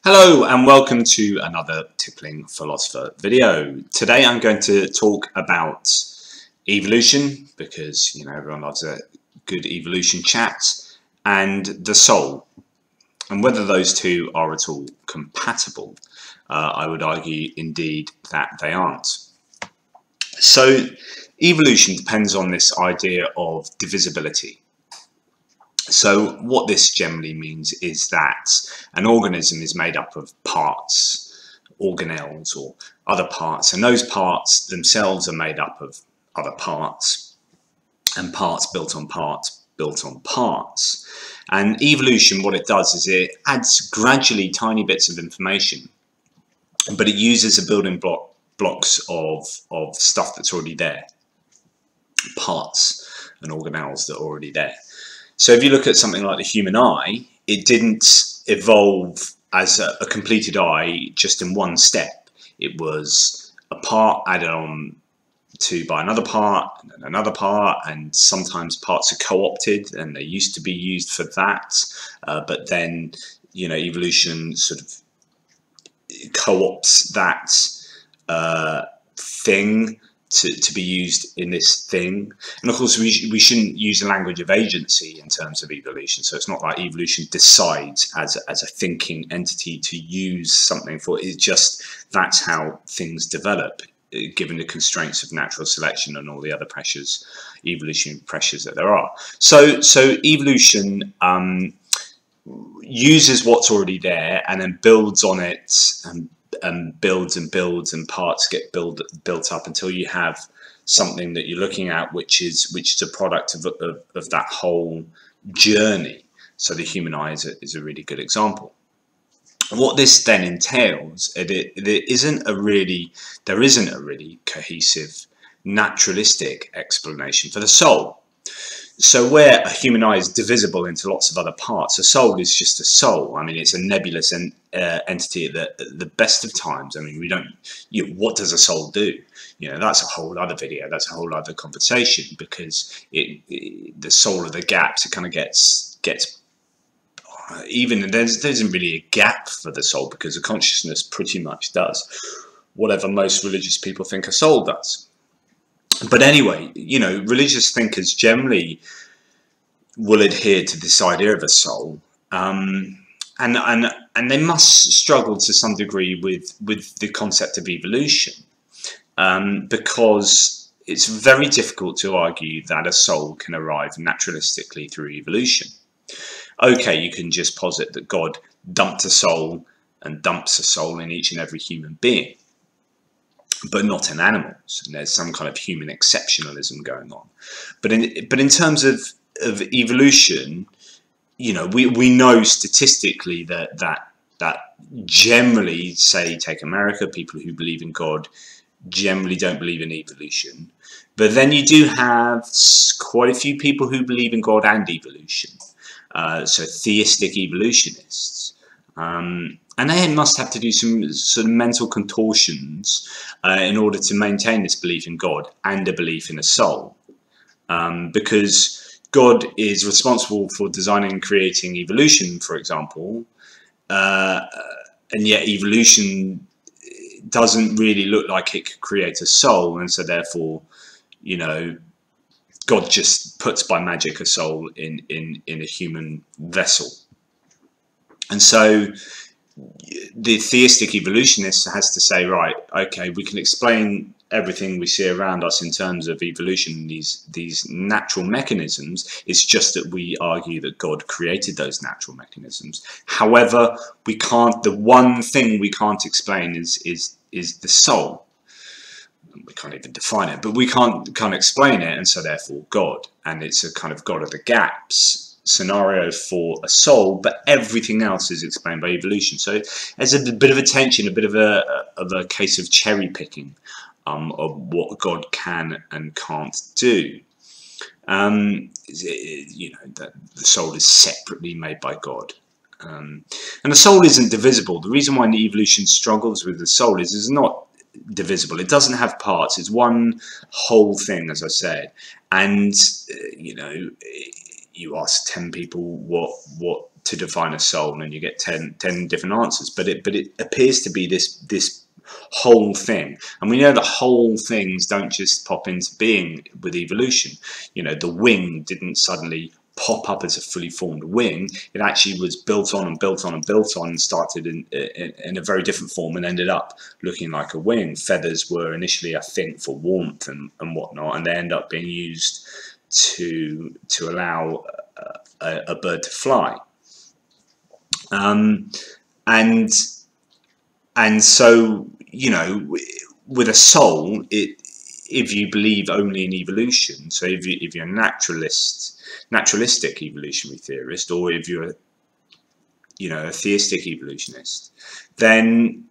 Hello and welcome to another Tippling Philosopher video. Today I'm going to talk about evolution because everyone loves a good evolution chat, and the soul, and whether those two are at all compatible. I would argue indeed that they aren't. So evolution depends on this idea of divisibility. So what this generally means is that an organism is made up of parts, organelles or other parts, and those parts themselves are made up of other parts, and parts built on parts built on parts. And evolution, what it does is it adds gradually tiny bits of information, but it uses the building blocks of stuff that's already there, parts and organelles that are already there. So if you look at something like the human eye, it didn't evolve as a completed eye just in one step. It was a part added on to by another part and then another part, and sometimes parts are co-opted, and they used to be used for that. But then, evolution sort of co-opts that thing to be used in this thing. And of course we shouldn't use the language of agency in terms of evolution, so it's not like evolution decides as a thinking entity to use something for it. It's just that's how things develop given the constraints of natural selection and all the other pressures, evolutionary pressures that there are. So evolution uses what's already there and then builds on it, and builds and builds, and parts get built up until you have something that you're looking at, which is a product of that whole journey. So the human eye is a really good example. What this then entails, there isn't a really cohesive naturalistic explanation for the soul. So where a human eye is divisible into lots of other parts, a soul is just a soul. I mean, it's a nebulous entity at the best of times. I mean, we don't, what does a soul do? That's a whole other video. That's a whole other conversation, because the soul of the gaps, it kind of gets even there isn't really a gap for the soul, because the consciousness pretty much does whatever most religious people think a soul does. But anyway, religious thinkers generally will adhere to this idea of a soul, and they must struggle to some degree with the concept of evolution, because it's very difficult to argue that a soul can arrive naturalistically through evolution. Okay, you can just posit that God dumped a soul and dumps a soul in each and every human being, but not in animals, and there's some kind of human exceptionalism going on. But in terms of evolution, we know statistically that generally, say, take America, people who believe in God generally don't believe in evolution. But then you do have quite a few people who believe in God and evolution, so theistic evolutionists. And they must have to do some sort of mental contortions in order to maintain this belief in God and a belief in a soul, because God is responsible for designing and creating evolution, for example, and yet evolution doesn't really look like it could create a soul, and so therefore, God just puts by magic a soul in a human vessel. And so the theistic evolutionist has to say, right, okay, we can explain everything we see around us in terms of evolution, these natural mechanisms. It's just that we argue that God created those natural mechanisms. However, we can't. The one thing we can't explain is the soul. We can't even define it, but we can't explain it, and so therefore God. And it's a kind of God of the gaps scenario for a soul, but everything else is explained by evolution. So there's a bit of a tension, a bit of a case of cherry picking of what God can and can't do. The soul is separately made by God, and the soul isn't divisible. The reason why evolution struggles with the soul is it's not divisible. It doesn't have parts. It's one whole thing, as I said. And you ask 10 people what to define a soul, and you get 10 different answers. But it appears to be this whole thing, and we know that whole things don't just pop into being with evolution. You know, the wing didn't suddenly pop up as a fully formed wing. It actually was built on and built on and built on, and started in a very different form and ended up looking like a wing. Feathers were initially, I think, for warmth and whatnot, and they end up being used to allow a bird to fly. And so, you know, with a soul, if you believe only in evolution, so if you're a naturalistic evolutionary theorist, or if you're a theistic evolutionist, then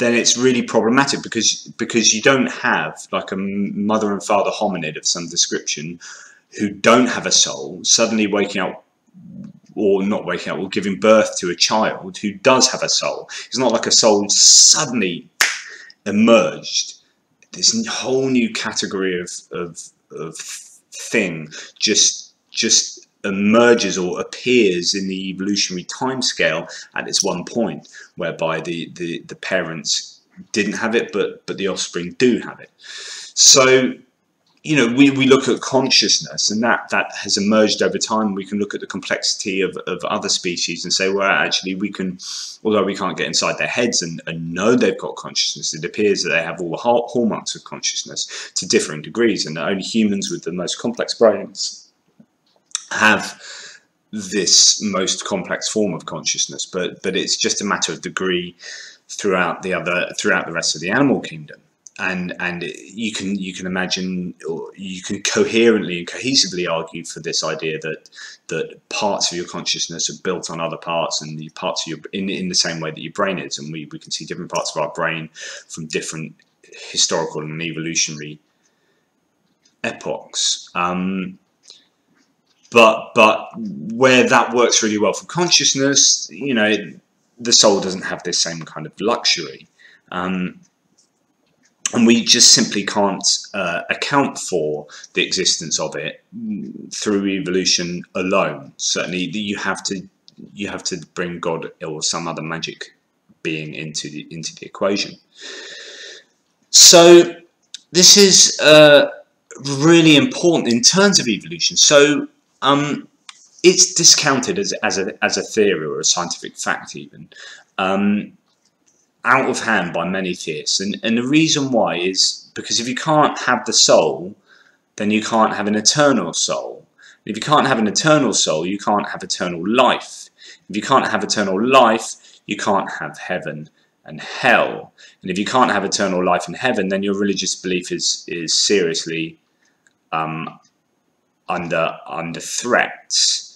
it's really problematic, because you don't have like a mother and father hominid of some description who don't have a soul suddenly waking up, or not waking up, or giving birth to a child who does have a soul. It's not like a soul suddenly emerged. This whole new category of thing just emerges or appears in the evolutionary timescale at this one point, whereby the parents didn't have it, but the offspring do have it. So, you know, we look at consciousness, and that has emerged over time. We can look at the complexity of other species and say, well, actually, we can, although we can't get inside their heads and know they've got consciousness, it appears that they have all the hallmarks of consciousness to differing degrees, and only humans with the most complex brains have this most complex form of consciousness. But it's just a matter of degree throughout the rest of the animal kingdom. And you can imagine, or you can coherently and cohesively argue for this idea that parts of your consciousness are built on other parts, and the parts of your in the same way that your brain is, and we can see different parts of our brain from different historical and evolutionary epochs. But where that works really well for consciousness, you know, the soul doesn't have this same kind of luxury. And we just simply can't account for the existence of it through evolution alone. Certainly, you have to bring God or some other magic being into the equation. So this is really important in terms of evolution. So it's discounted as a theory or a scientific fact, even. Out of hand by many theists, and the reason why is because if you can't have the soul, then you can't have an eternal soul. If you can't have an eternal soul, you can't have eternal life. If you can't have eternal life, you can't have heaven and hell. And if you can't have eternal life and heaven, then your religious belief is seriously under threat.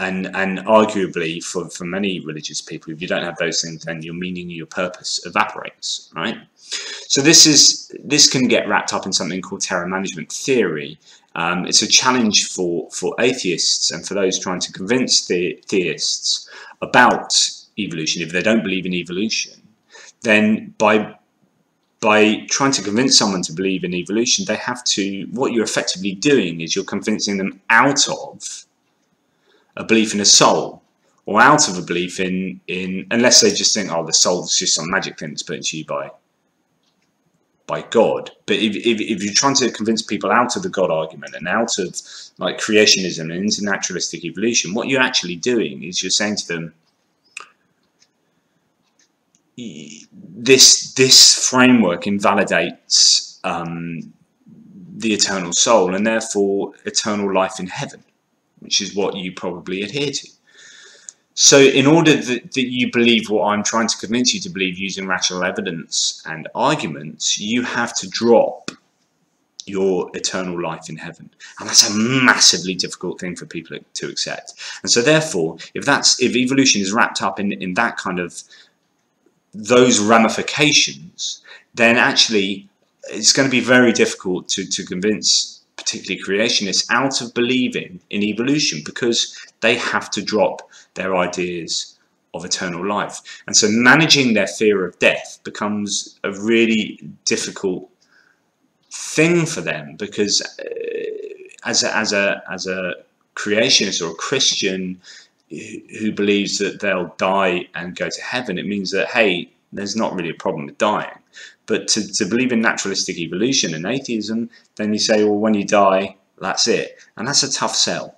And arguably for many religious people, if you don't have those things, then your meaning, your purpose evaporates, right? So this can get wrapped up in something called terror management theory. It's a challenge for atheists and for those trying to convince the theists about evolution. If they don't believe in evolution, then by trying to convince someone to believe in evolution, they have to, what you're effectively doing is you're convincing them out of a belief in a soul, or out of a belief in unless they just think, oh, the soul's just some magic thing that's put into you by God. But if you're trying to convince people out of the God argument and out of like creationism and into naturalistic evolution, what you're actually doing is you're saying to them, this framework invalidates the eternal soul, and therefore eternal life in heaven, which is what you probably adhere to. So in order that you believe what I'm trying to convince you to believe using rational evidence and arguments, you have to drop your eternal life in heaven. And that's a massively difficult thing for people to accept. And so therefore, if evolution is wrapped up in that kind of those ramifications, then actually it's going to be very difficult to convince particularly creationists out of believing in evolution, because they have to drop their ideas of eternal life. And so managing their fear of death becomes a really difficult thing for them, because as a creationist or a Christian who believes that they'll die and go to heaven, it means that, hey, there's not really a problem with dying. But to believe in naturalistic evolution and atheism, then you say, well, when you die, that's it. And that's a tough sell.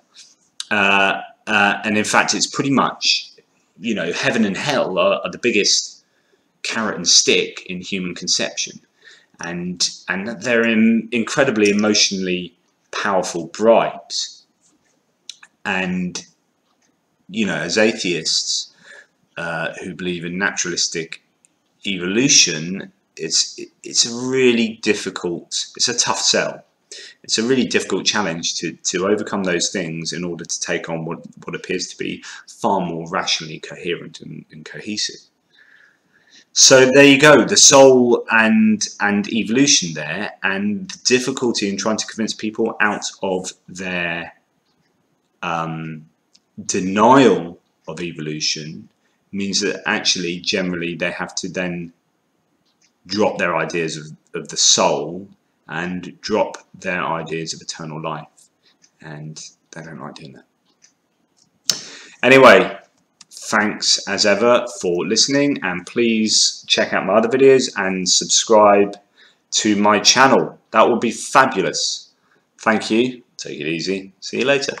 And in fact, it's pretty much, you know, heaven and hell are the biggest carrot and stick in human conception. And they're incredibly emotionally powerful bribes. And, you know, as atheists who believe in naturalistic evolution, it's a really difficult, it's a tough sell. It's a really difficult challenge to overcome those things in order to take on what appears to be far more rationally coherent and cohesive. So there you go, the soul and evolution there, and the difficulty in trying to convince people out of their denial of evolution means that actually generally they have to then drop their ideas of the soul and drop their ideas of eternal life, and they don't like doing that. Anyway, thanks as ever for listening, and please check out my other videos and subscribe to my channel. That would be fabulous. Thank you. Take it easy. See you later.